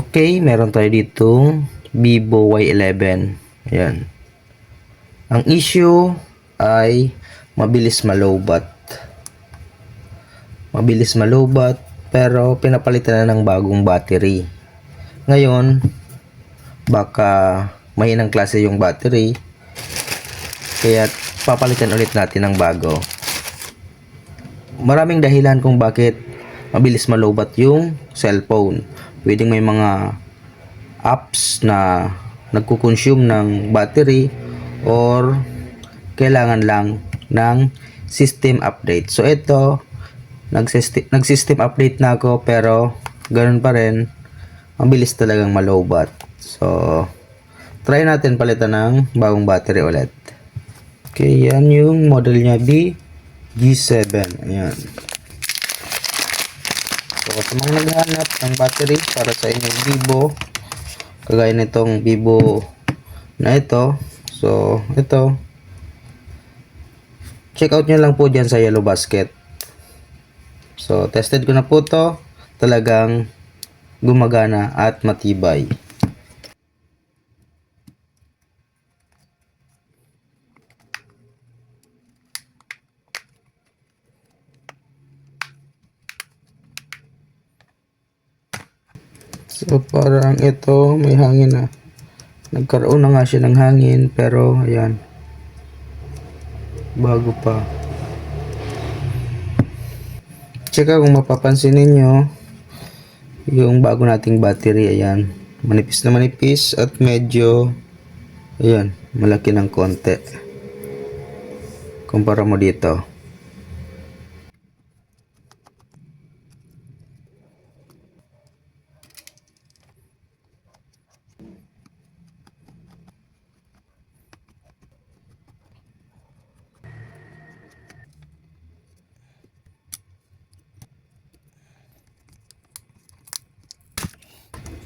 Okay, meron tayo dito Vivo Y11. Ayan. Ang issue ay mabilis malobat. Mabilis malobat pero pinapalitan na ng bagong battery. Ngayon, baka mahinang klase yung battery kaya papalitan ulit natin ng bago. Maraming dahilan kung bakit mabilis malobat yung cellphone. Pwedeng may mga apps na nagko-consume ng battery or kailangan lang ng system update. So ito, nag-system update na ako pero ganoon pa rin, mabilis talagang malobat. So try natin palitan ng bagong battery ulit. Okay, yan yung model niya G7. Ayan. So, sa mga naghahanap ng battery para sa inyong Vivo, kagaya nitong Vivo na ito, so, ito, check out nyo lang po dyan sa Yellow Basket. So, tested ko na po to, talagang gumagana at matibay. So parang ito may hangin na. Nagkaroon na nga siya ng hangin pero ayan. Bago pa. Tsaka kung mapapansin ninyo yung bago nating battery, ayan. Manipis na manipis at medyo ayan, malaki ng konti. Kumpara mo dito.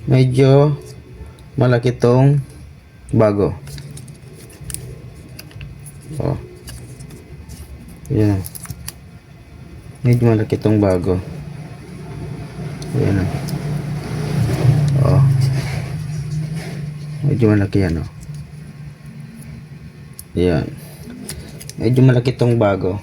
Medyo malaki tong bago. Oh. Yan. Medyo malaki tong bago. Yan. Oh. Medyo malaki yan, oh. Yan. Medyo malaki tong bago.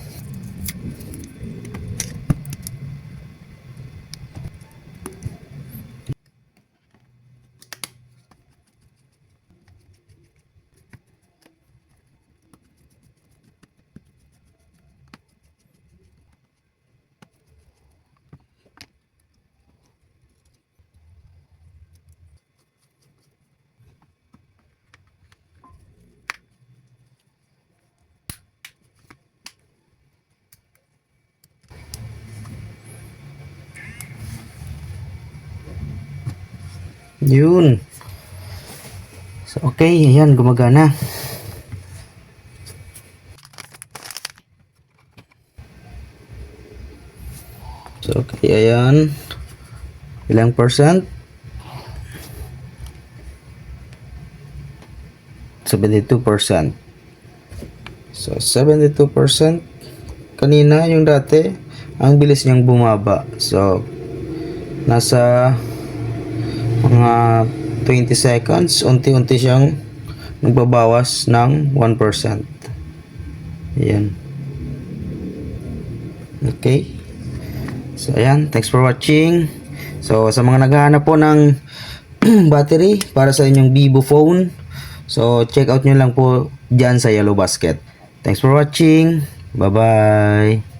Yun. So, okay. Ayan, gumagana. So, okay. Ayan. Ilang percent? 72%. So, 72%. Kanina, yung dati, ang bilis niyang bumaba. So, nasa mga 20 seconds, unti-unti siyang nagbabawas ng 1%. Ayan. Okay. So, ayan. Thanks for watching. So, sa mga naghahanap po ng battery para sa inyong Vivo phone, so, check out nyo lang po dyan sa Yellow Basket. Thanks for watching. Bye-bye.